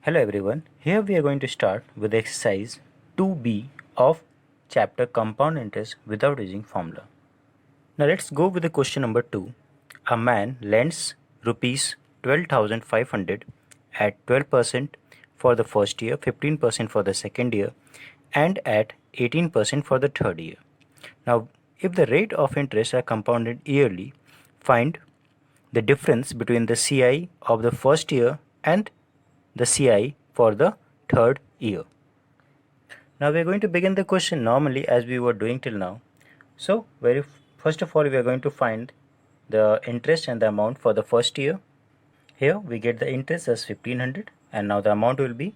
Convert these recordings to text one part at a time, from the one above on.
Hello everyone, here we are going to start with exercise 2b of chapter compound interest without using formula. Now let's go with the question number 2. A man lends rupees 12,500 at 12% for the first year, 15% for the second year and at 18% for the third year. Now if the rate of interest are compounded yearly, find the difference between the CI of the first year and the CI for the third year. Now we are going to begin the question normally as we were doing till now. So first of all we are going to find the interest and the amount for the first year. Here we get the interest as 1500 and now the amount will be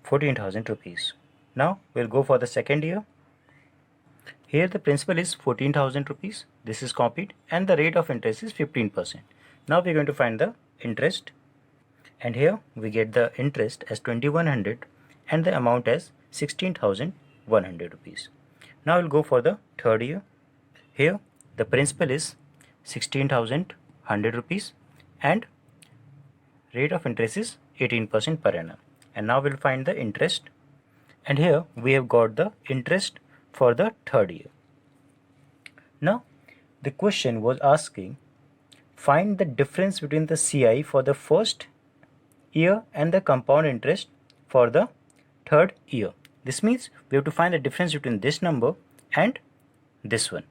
14,000 rupees. Now we'll go for the second year. Here the principal is 14,000 rupees. This is copied and the rate of interest is 15%. Now we're going to find the interest. And here we get the interest as 2100 and the amount as 16,100 rupees. Now we'll go for the third year. Here the principal is 16,100 rupees and rate of interest is 18% per annum. And now we'll find the interest. And here we have got the interest for the third year. Now the question was asking, find the difference between the CI for the first year and the compound interest for the third year. This means we have to find the difference between this number and this one.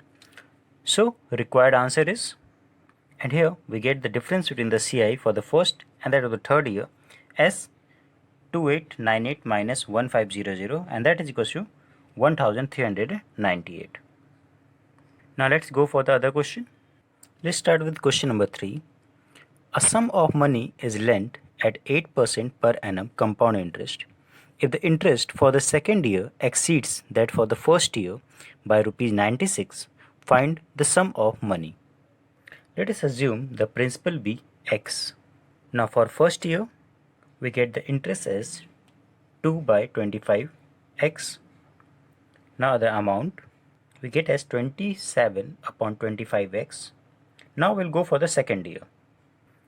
So required answer is, and here we get the difference between the CI for the first and that of the third year as 2898 minus 1500 and that is equals to 1398. Now let's go for the other question. Let's start with question number 3. A sum of money is lent at 8% per annum compound interest. If the interest for the second year exceeds that for the first year by rupees 96, find the sum of money. Let us assume the principal be x. Now for first year, we get the interest as 2 by 25 x. Now the amount we get as 27 upon 25x. Now we'll go for the second year.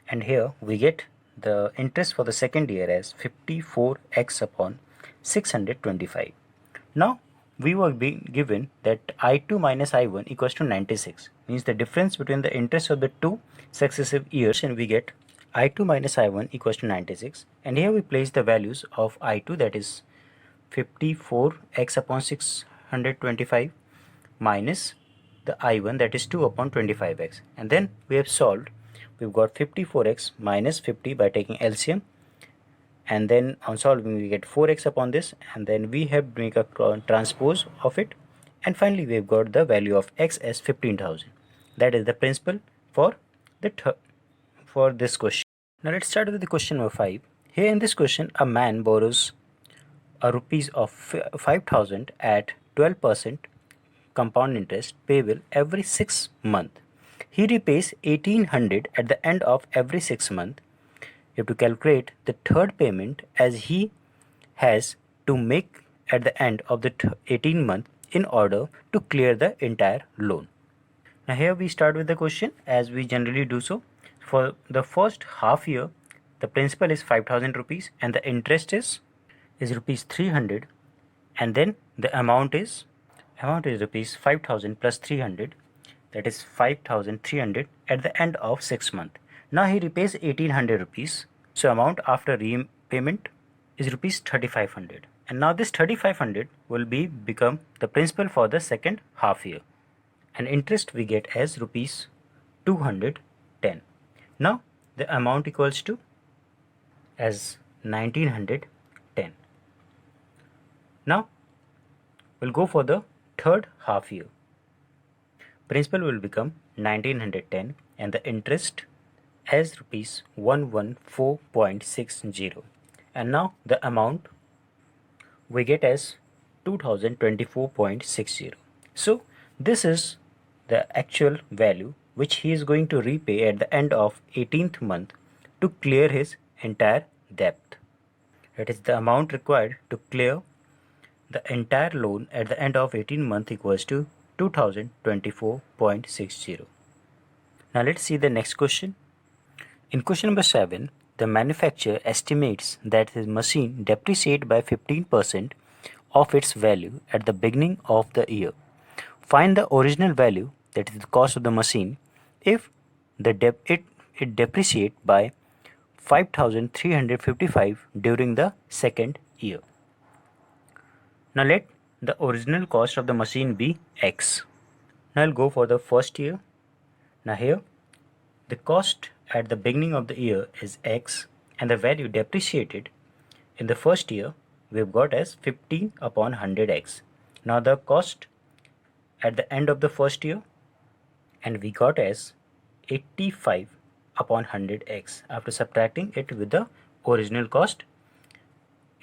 And here we get the interest for the second year as 54x upon 625. Now we were being given that I2 minus I1 equals to 96, means the difference between the interest of the two successive years, and we get I2 minus I1 equals to 96, and here we place the values of I2, that is 54x upon 625 minus the I1, that is 2 upon 25x, and then we have solved. We've got 54x minus 50 by taking LCM, and then on solving we get 4x upon this, and then we have make a transpose of it, and finally we've got the value of x as 15,000. That is the principal for for this question. Now let's start with the question number 5. Here in this question, a man borrows a rupees of 5,000 at 12% compound interest payable every 6 months. He repays 1800 at the end of every 6 months. You have to calculate the third payment as he has to make at the end of the 18 month in order to clear the entire loan. Now here we start with the question as we generally do so. For the first half year, the principal is 5,000 rupees and the interest is rupees 300, and then the amount is rupees 5,000 plus 300, that is 5,300 at the end of 6 months. Now he repays 1,800 rupees. So amount after repayment is rupees 3,500. And now this 3,500 will become the principal for the second half year. And interest we get as rupees 210. Now the amount equals to as 1,910. Now we'll go for the third half year. Principal will become 1,910 and the interest as rupees 114.60, and now the amount we get as 2024.60. So this is the actual value which he is going to repay at the end of 18th month to clear his entire debt. That is the amount required to clear the entire loan at the end of 18 month equals to 2024.60. Now let's see the next question. In question number 7, the manufacturer estimates that his machine depreciates by 15% of its value at the beginning of the year. Find the original value, that is the cost of the machine, if it depreciates by 5,355 during the second year. Now let the original cost of the machine be X. Now I'll go for the first year. Now here the cost at the beginning of the year is X and the value depreciated in the first year we've got as 15 upon 100x. Now the cost at the end of the first year and we got as 85 upon 100x after subtracting it with the original cost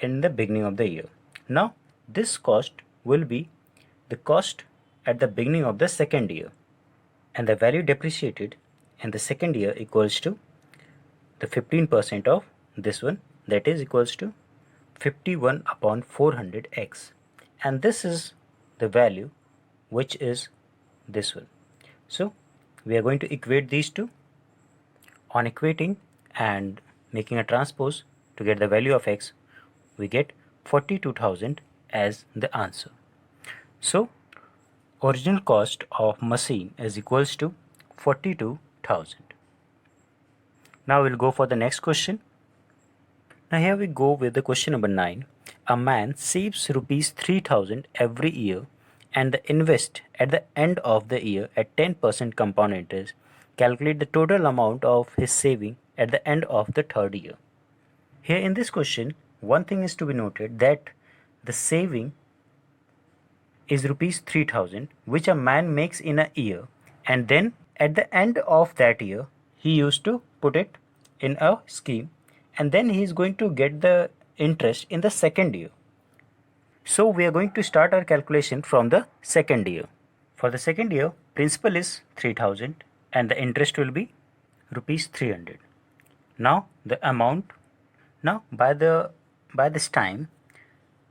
in the beginning of the year. Now this cost will be the cost at the beginning of the second year and the value depreciated in the second year equals to the 15% of this one, that is equals to 51 upon 400x, and this is the value which is this one. So we are going to equate these two. On equating and making a transpose to get the value of x, we get 42,000 as the answer. So original cost of machine is equals to 42,000. Now we'll go for the next question. Now here we go with the question number 9. A man saves rupees 3,000 every year and the invest at the end of the year at 10% compound interest. Calculate the total amount of his saving at the end of the third year. Here in this question, one thing is to be noted that the saving is rupees 3,000 which a man makes in a year, and then at the end of that year he used to put it in a scheme, and then he is going to get the interest in the second year. So we are going to start our calculation from the second year. For the second year, principal is 3,000 and the interest will be rupees 300. Now the amount, now by this time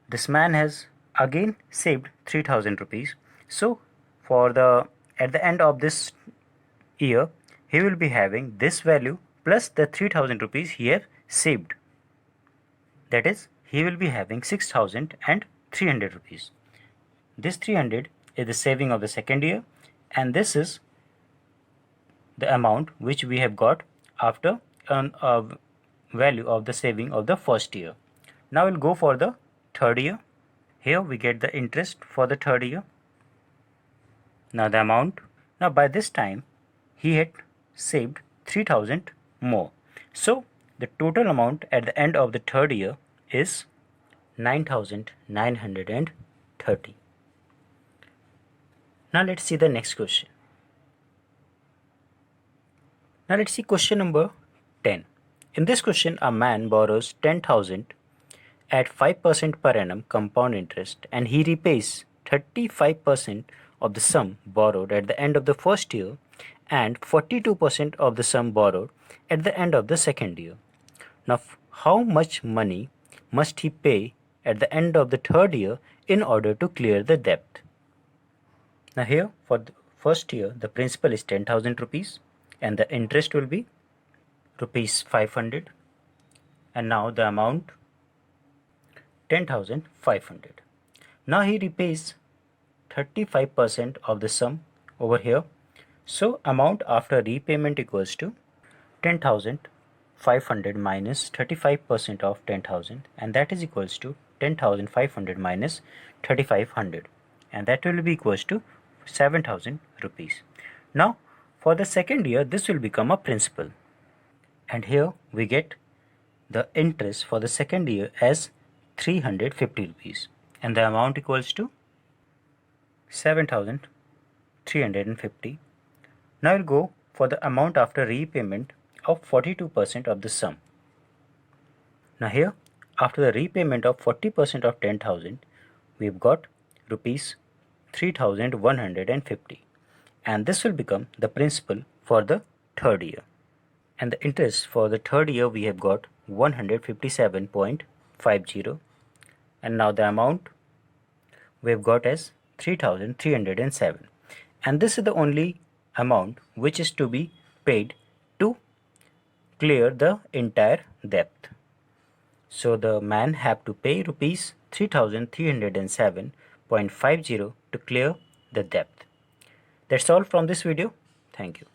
this man has again saved 3,000 rupees. So for the at the end of this year he will be having this value plus the 3,000 rupees he have saved. That is, he will be having 6,300 rupees. This 300 is the saving of the second year, and this is the amount which we have got after a value of the saving of the first year. Now we'll go for the third year. Here we get the interest for the third year. Now the amount. Now by this time he had saved 3,000 more. So the total amount at the end of the third year is 9,930. Now let's see the next question. Now let's see question number 10. In this question, a man borrows 10,000 at 5% per annum compound interest and he repays 35% of the sum borrowed at the end of the first year and 42% of the sum borrowed at the end of the second year. Now, how much money must he pay at the end of the third year in order to clear the debt? Now here for the first year the principal is 10,000 rupees and the interest will be rupees 500, and now the amount 10,500. Now he repays 35% of the sum over here. So amount after repayment equals to 10,500 minus 35% of 10,000, and that is equals to 10,500 minus 3,500, and that will be equals to 7,000 rupees. Now for the second year this will become a principal, and here we get the interest for the second year as 350 rupees, and the amount equals to 7,350. Now we'll go for the amount after repayment of 42% of the sum. Now here after the repayment of 40% of 10,000 we've got rupees 3,150, and this will become the principal for the third year, and the interest for the third year we have got 157.50, and now the amount we have got as 3,307, and this is the only amount which is to be paid to clear the entire debt. So the man have to pay rupees 3307.50 to clear the debt. That's all from this video. Thank you.